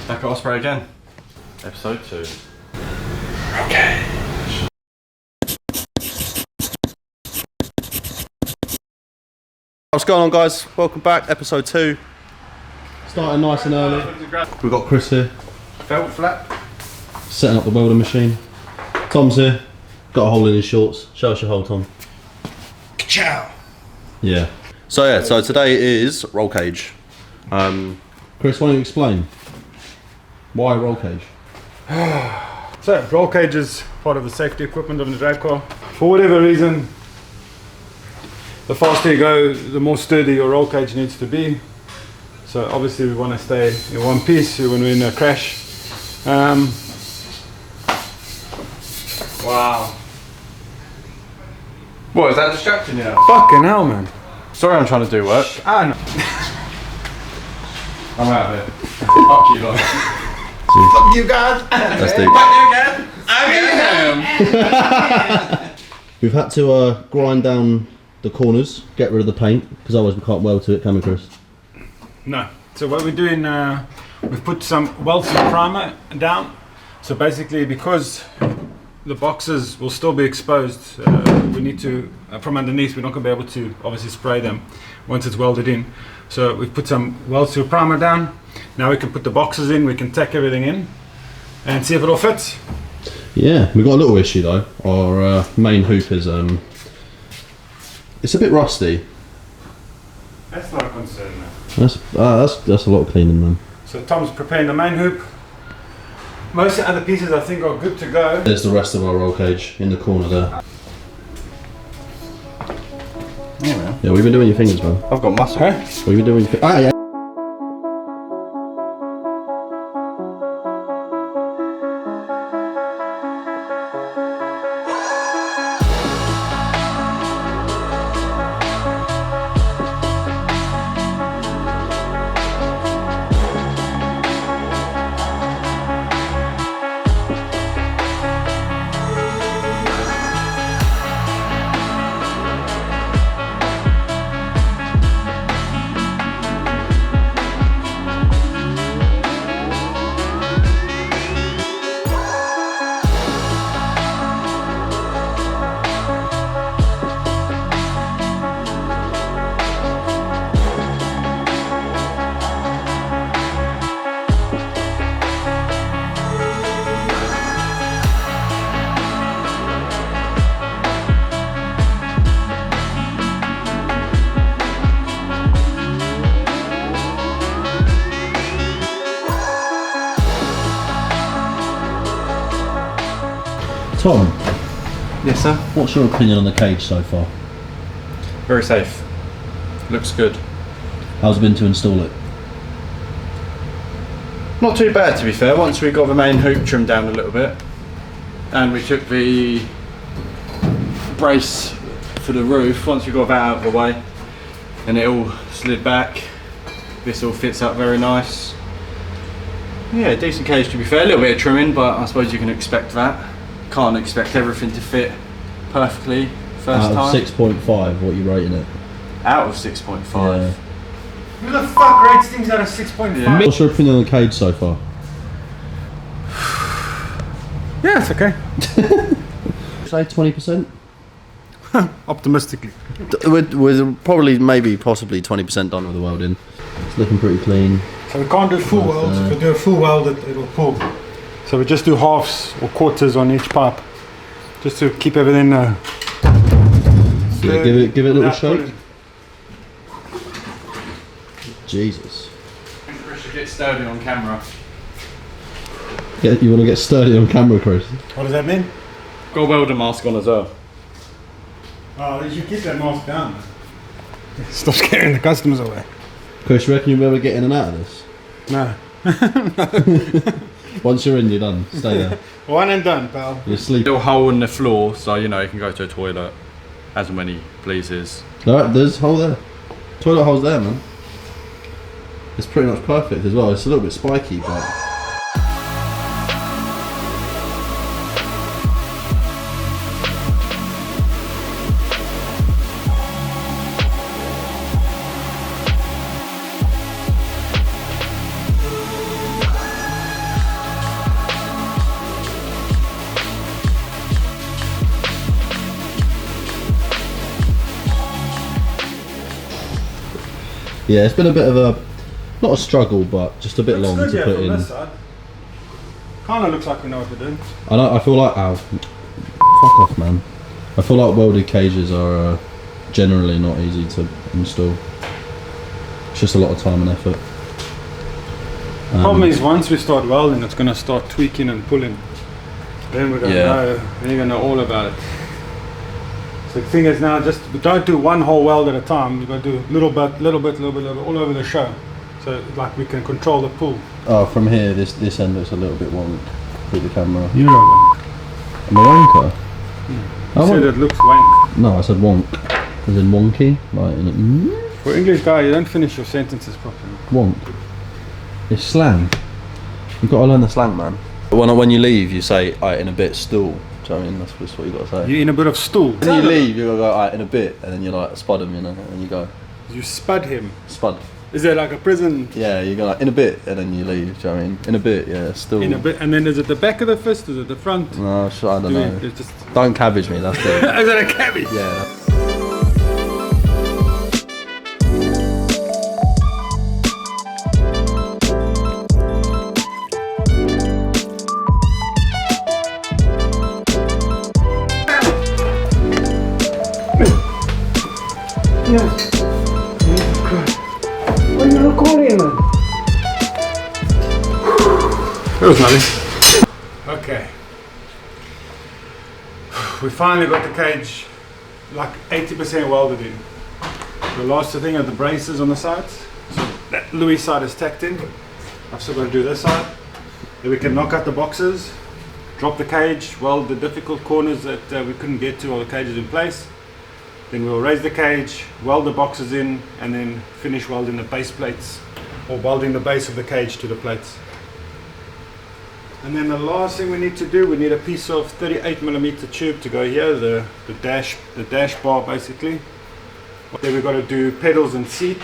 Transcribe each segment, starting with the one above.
Back at Osprey again. Episode 2. Okay. What's going on, guys? Welcome back, episode 2. Starting nice and early. We've got Chris here. Felt flap. Setting up the welding machine. Tom's here. Got a hole in his shorts. Show us your hole, Tom. Ciao. Yeah. So today is roll cage. Chris, why don't you explain? Why roll cage? So, roll cage is part of the safety equipment of the drag car. For whatever reason, the faster you go, the more sturdy your roll cage needs to be. So obviously we want to stay in one piece when we're in a crash. Wow. What, is that distracting you? Fucking hell, man. Sorry, I'm trying to do work. Ah, no. I'm out of it. Fuck you, lot. Fuck you, guys. That's deep. Fuck you, guys. I am. We've had to grind down the corners, get rid of the paint, because otherwise we can't weld to it, can we, Chris? No. So what we're doing, we've put some weld and primer down. So basically, because the boxes will still be exposed, we need to, from underneath, we're not going to be able to obviously spray them once it's welded in. So we've put some weld seal primer down. Now we can put the boxes in, we can tack everything in and see if it all fits. Yeah, we've got a little issue though. Our main hoop is, it's a bit rusty. That's not a concern, man. That's a lot of cleaning then. So Tom's preparing the main hoop. Most of the other pieces I think are good to go. There's the rest of our roll cage in the corner there. Yeah, man. Yeah, what have you been doing with your fingers, man? I've got muscle. Huh? What have you been doing with your fingers? Ah, yeah. Tom, Yes, sir. what's your opinion on the cage so far? Very safe. Looks good. How's it been to install it? Not too bad, to be fair. Once we got the main hoop trimmed down a little bit, and we took the brace for the roof, once we got that out of the way, and it all slid back, this all fits up very nice. Yeah, decent cage to be fair. A little bit of trimming, but I suppose you can expect that. Can't expect everything to fit perfectly first time. Out of 6.5, what are you rating it? Out of 6.5. Yeah. Who the fuck rates things out of 6.5? Yeah. What's your opinion on the cage so far? Yeah, it's okay. Say 20%? Optimistically. We're probably, maybe, possibly 20% done with the welding. It's looking pretty clean. So we can't do full welds. If we do a full weld, it'll pull. So we just do halves or quarters on each pipe, just to keep everything. Yeah, give it a little shake. Jesus. I think Chris should get sturdy on camera. You want to get sturdy on camera, Chris? What does that mean? Got a welder mask on as well. Oh, you should keep that mask down. Stop scaring the customers away. Chris, you reckon you'll be able to get in and out of this? No. Once you're in, you're done. Stay there. One and done, pal. You're sleeping. Little hole in the floor, so you know you can go to a toilet as and when he pleases. Alright, there's a hole there. Toilet hole's there, man. It's pretty much perfect as well. It's a little bit spiky, but... Yeah, it's been a bit of a, not a struggle, but just a bit long to put in. Kind of looks like we know what to do. I feel like, fuck off, man. I feel like welded cages are generally not easy to install. It's just a lot of time and effort. The problem is once we start welding, it's going to start tweaking and pulling. Then we're going to know, then you're going to know all about it. So the thing is now, just don't do one whole weld at a time. You've got to do little bit, all over the show. So like we can control the pull. Oh, from here, this end looks a little bit wonk through the camera. You're right. I'm a wonker. You said it looks wank. No, I said wonk. As in wonky. Like in a, For English guy, you don't finish your sentences properly. wonk. It's slang. You've got to learn the slang, man. When you leave, you say, "Alright, in a bit, stool." Do you know what I mean? That's what you got to say. You in a bit of stool. When you leave, you got to go, "Alright, in a bit," and then you like spud him, you know, and you go. You spud him. Spud. Is there like a prison? Yeah, you go like, in a bit, and then you leave. Do you know what I mean? In a bit, yeah, stool. In a bit, and then is it the back of the fist? Is it the front? No, I don't know. It's just... Don't cabbage me, that's it. Is that a cabbage? Yeah. What are you recording, man? That was nice. Okay. We finally got the cage like 80% welded in. The last thing are the braces on the sides. So that Louis side is tacked in. I've still got to do this side. Then we can knock out the boxes, drop the cage, weld the difficult corners that we couldn't get to while the cage is in place. Then we'll raise the cage, weld the boxes in, and then finish welding the base plates, or welding the base of the cage to the plates. And then the last thing we need to do, we need a piece of 38mm tube to go here, the dash bar basically. Then we've got to do pedals and seat,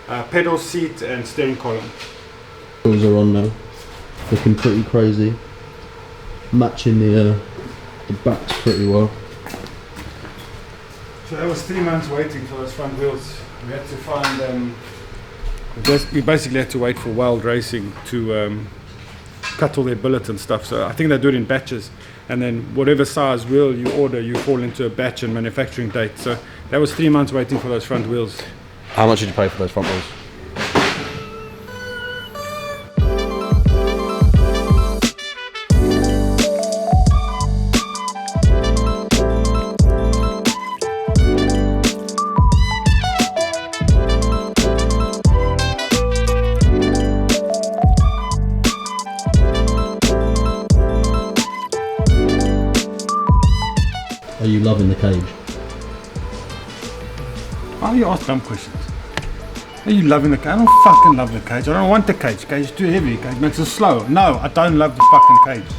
pedal, seat, and steering column. Wheels are on now, looking pretty crazy, matching the backs pretty well. So that was 3 months waiting for those front wheels. We had to find, we basically had to wait for Weld Racing to cut all their billets and stuff. So I think they do it in batches, and then whatever size wheel you order, you fall into a batch and manufacturing date. So that was 3 months waiting for those front wheels. How much did you pay for those front wheels? Are you loving the cage? Why do you ask dumb questions? Are you loving the cage? I don't fucking love the cage. I don't want the cage. Cage is too heavy. Cage makes us slow. No, I don't love the fucking cage.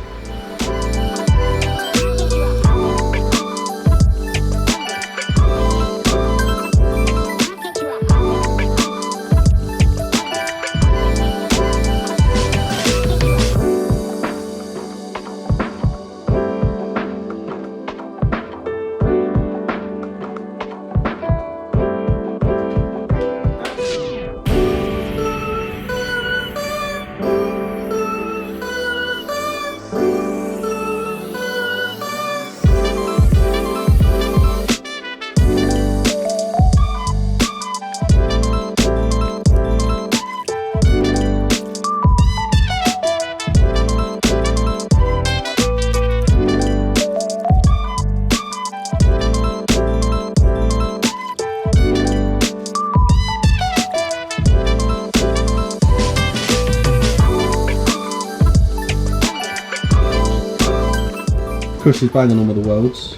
Chris is banging on with the welds.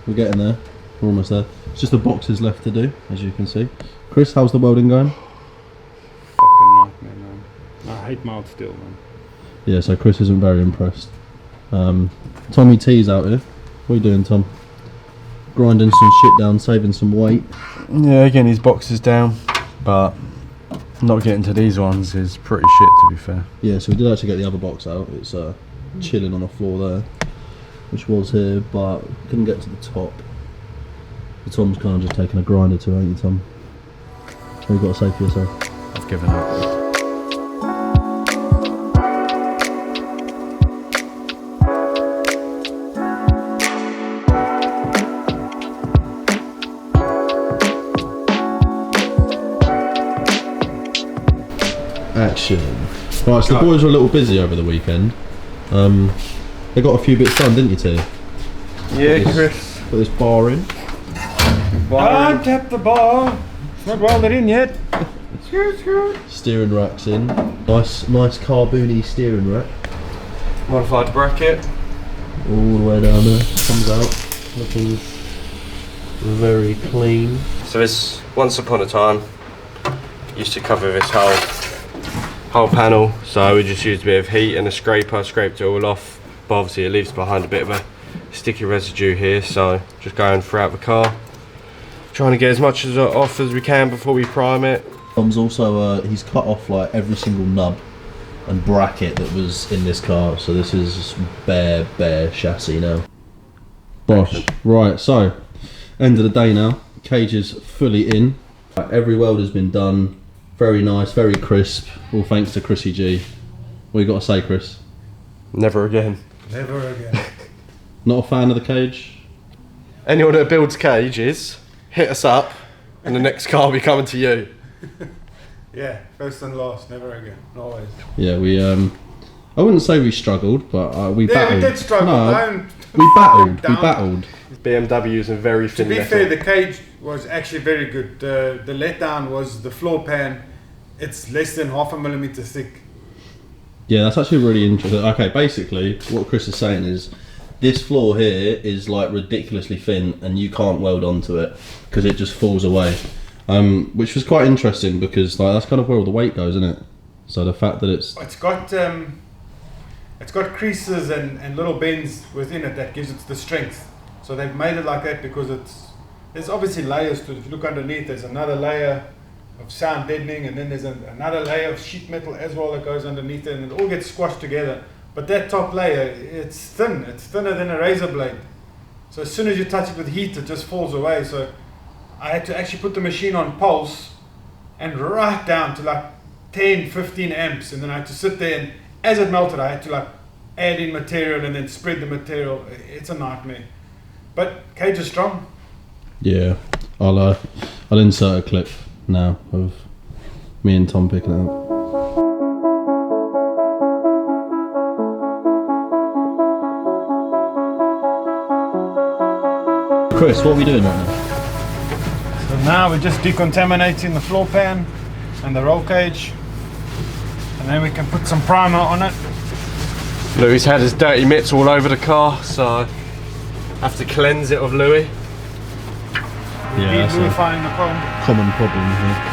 We're getting there. We're almost there. It's just the boxes left to do, as you can see. Chris, how's the welding going? Fucking nightmare, man. I hate mild steel, man. Yeah, so Chris isn't very impressed. Tommy T's out here. What are you doing, Tom? Grinding some shit down, saving some weight. Yeah, getting his boxes down, but not getting to these ones is pretty shit, to be fair. Yeah, so we did actually get the other box out. It's chilling on the floor there, which was here, but couldn't get to the top. So Tom's kind of just taking a grinder to it, ain't you, Tom? What have you got to say for yourself? I've given up. Action. Right, so the boys were a little busy over the weekend. They got a few bits done, didn't you, T? Yeah, Chris. Put this bar in. Don't tap the bar. It's not welded in yet. Steering rack's in. Nice carboony steering rack. Modified bracket. All the way down there. Comes out. Looking very clean. So this, once upon a time, used to cover this whole panel. So we just used a bit of heat and a scraper, scraped it all off. But obviously it leaves behind a bit of a sticky residue here. So just going throughout the car, trying to get as much as off as we can before we prime it. Tom's also he's cut off like every single nub and bracket that was in this car, so this is bare chassis now. Bosh. Right, so end of the day now. Cage is fully in. Every weld has been done. Very nice, very crisp. All thanks to Chrissy G. What you got to say, Chris? Never again. Never again. Not a fan of the cage? Anyone that builds cages, hit us up, and the next car will be coming to you. Yeah, first and last, never again, always. Yeah, we I wouldn't say we struggled, but we battled. We did struggle. No, we battled. BMWs and very thin To be metal. fair, the cage was actually very good. The letdown was the floor pan. It's less than 0.5 millimeter thick. Yeah, that's actually really interesting. Okay, basically, what Chris is saying is, this floor here is like ridiculously thin, and you can't weld onto it because it just falls away. Which was quite interesting because like that's kind of where all the weight goes, isn't it? So the fact that it's got creases and little bends within it that gives it the strength. So they've made it like that because there's obviously layers to it. If you look underneath, there's another layer of sound deadening, and then there's another layer of sheet metal as well that goes underneath it, and it all gets squashed together. But that top layer, it's thin. It's thinner than a razor blade. So as soon as you touch it with heat, it just falls away. So I had to actually put the machine on pulse and right down to like 10, 15 amps, and then I had to sit there, and as it melted, I had to like add in material and then spread the material. It's a nightmare. But cage is strong. yeah. I'll insert a clip now of me and Tom picking it up. Chris, what are we doing right now? So now we're just decontaminating the floor pan and the roll cage, and then we can put some primer on it. Louis had his dirty mitts all over the car, so I have to cleanse it of Louis. Yeah, that's a Purifying the chrome. common problem here.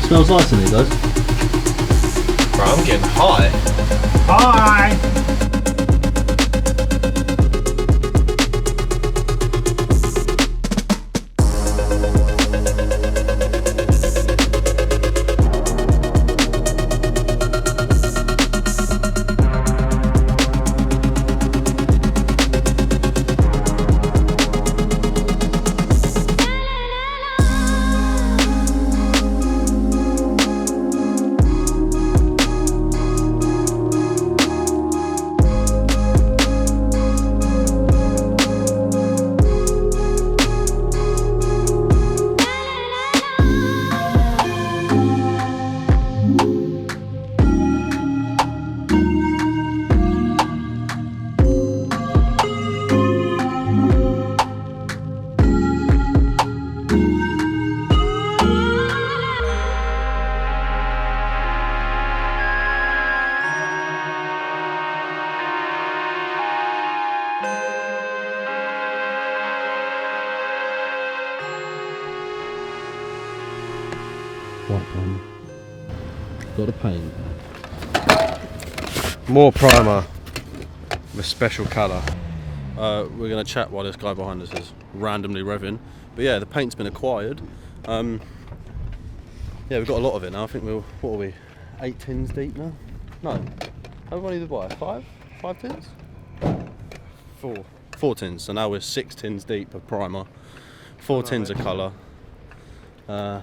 Smells nice in here, guys. Bro, I'm getting high. Hi! White primer. Got a paint. More primer with special colour. We're going to chat while this guy behind us is randomly revving. But yeah, the paint's been acquired. Yeah, we've got a lot of it now. I think we're, what are we, 8 tins deep now? No, have we only did what, 5 tins? 4 tins, so now we're 6 tins deep of primer, 4 tins of colour. I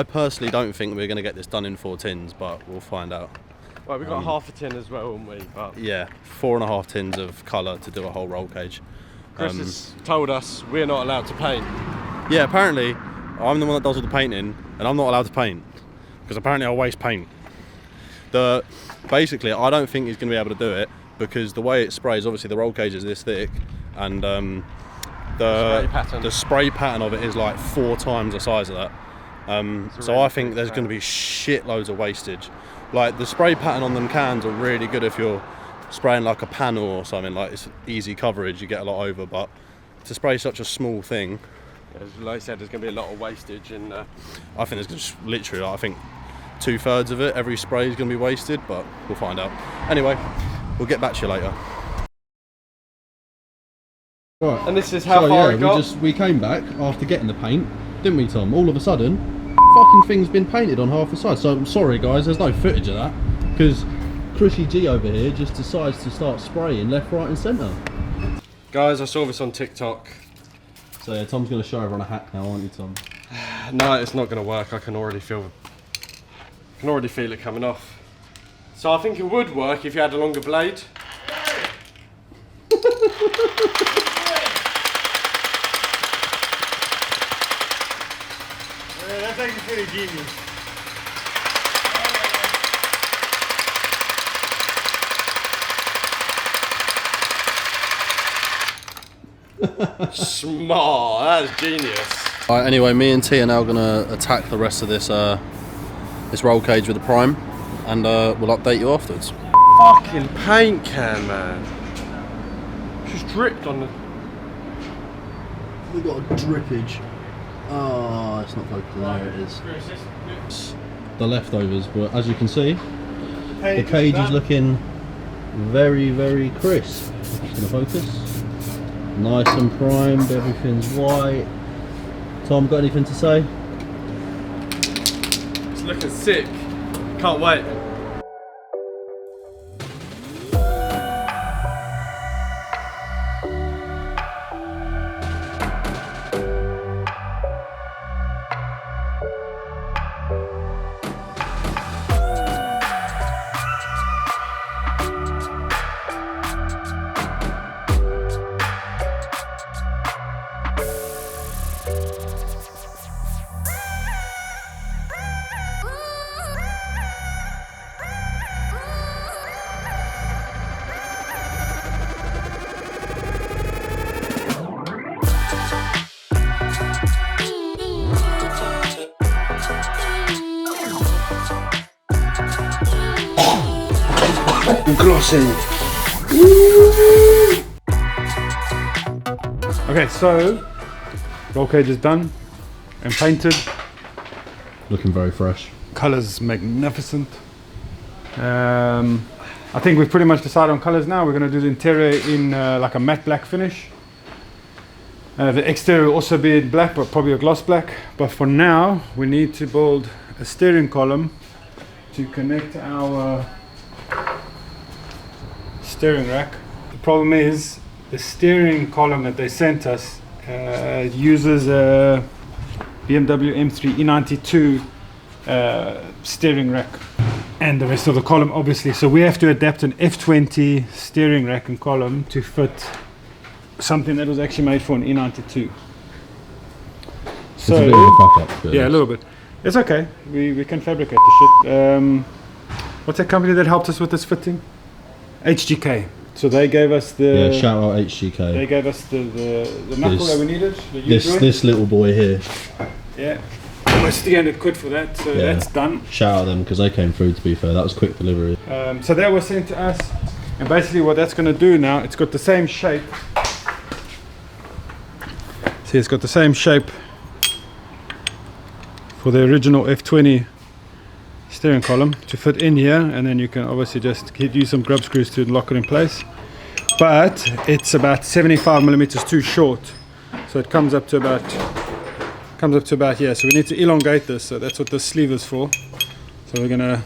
personally don't think we're going to get this done in 4 tins, but we'll find out. Well, we've got half a tin as well, haven't we? But Yeah, 4.5 tins of colour to do a whole roll cage. Chris has told us we're not allowed to paint. Yeah, apparently I'm the one that does all the painting, and I'm not allowed to paint because apparently I waste paint. Basically, I don't think he's going to be able to do it because the way it sprays, obviously the roll cage is this thick, and the spray pattern of it is like 4 times the size of that. So I think there's going to be shitloads of wastage. Like the spray pattern on them cans are really good if you're spraying like a panel or something, like it's easy coverage, you get a lot over, but to spray such a small thing, Like I said, there's going to be a lot of wastage, and I think there's just literally, I think 2/3 of it, every spray is going to be wasted, but we'll find out. Anyway, we'll get back to you later. Right. and this is how far it got. We came back after getting the paint, didn't we, Tom? All of a sudden, fucking thing's been painted on half the side. So I'm sorry, guys, there's no footage of that because Chrissy G over here just decides to start spraying left, right, and centre. Guys, I saw this on TikTok. So yeah, Tom's going to show everyone a hack now, aren't you, Tom? No, it's not going to work. I can already feel it coming off. So I think it would work if you had a longer blade. That's actually pretty genius. Smart, that's genius. Alright, anyway, me and T are now going to attack the rest of this this roll cage with the prime, and we'll update you afterwards. Fucking paint can, man. Just dripped on the... We've got a drippage. Oh, it's not focusing. There it is. The leftovers, but as you can see, the cage is looking very, very crisp. Just going to focus. Nice and primed, everything's white. Tom, got anything to say? It's looking sick. Can't wait. Glossy. Okay, so roll cage is done and painted. Looking very fresh. Colors magnificent. I think we've pretty much decided on colors now. We're going to do the interior in like a matte black finish. The exterior will also be in black, but probably a gloss black. But for now, we need to build a steering column to connect our steering rack. The problem is the steering column that they sent us uses a BMW M3 E92 steering rack, and the rest of the column obviously. So we have to adapt an F20 steering rack and column to fit something that was actually made for an E92. It's a bit of a fuck up. Yeah, a little bit. It's okay. We can fabricate the shit. What's that company that helped us with this fitting? HGK. So they gave us the... Yeah, shout out HGK. They gave us the knuckle that we needed. This little boy here. Yeah. Almost 300 quid for that, so Yeah. that's done. Shout out them because they came through, to be fair. That was quick delivery. So that was sent to us. And basically what that's going to do now, it's got the same shape. See, it's got the same shape for the original F20 steering column to fit in here, and then you can obviously just use some grub screws to lock it in place. But it's about 75 millimeters too short, so it comes up to about here. So we need to elongate this. So that's what this sleeve is for. So I've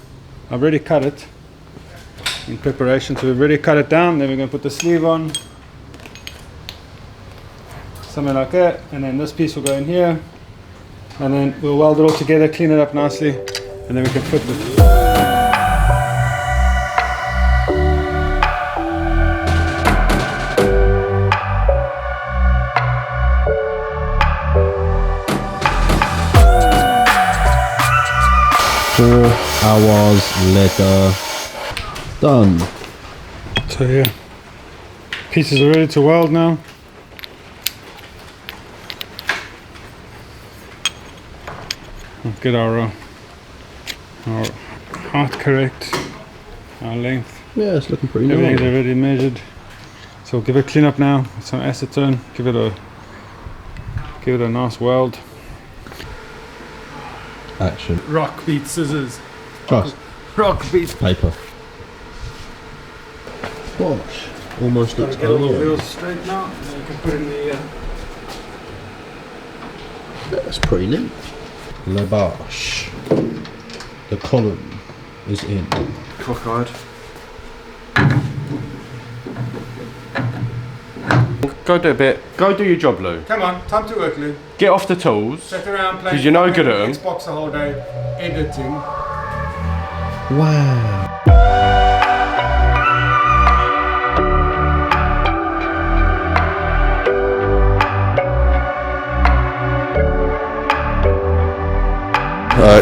already cut it in preparation. So we've already cut it down. Then we're going to put the sleeve on, something like that, and then this piece will go in here, and then we'll weld it all together, clean it up nicely, and then we can fit it. Hours later, done. So yeah, pieces are ready to weld now. We'll get our height correct, our length. Yeah, it's looking pretty Everything's nice. already measured. So we'll give it a clean up now with some acetone. Give it a nice weld. Action. Rock beats scissors. Trust. Rock beats Paper. Gosh, almost looks Get all the alone. wheels straight now, and then you can put in the That's pretty neat. Lavash. The column is in. Cockeyed. Go do a bit. Go do your job, Lou. Come on, time to work, Lou. Get off the tools. Sit around playing. 'Cause you're no good at 'em. Xbox the whole day, editing. Wow.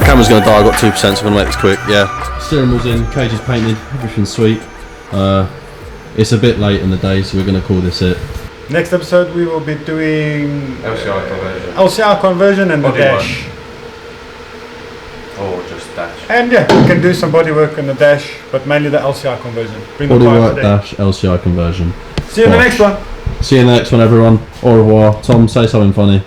Camera's gonna die, I've got 2%, so I'm gonna make this quick, yeah. Steering wheel's in, cage is painted, everything's sweet. It's a bit late in the day, so we're going to call this it. Next episode we will be doing LCI conversion. LCR conversion and the dash. Or just dash. And yeah, we can do some body work on the dash, but mainly the LCR conversion. Bring the Body fire work today. dash LCI conversion. See you in the next one. See you in the next one, everyone. Au revoir. Tom, say something funny.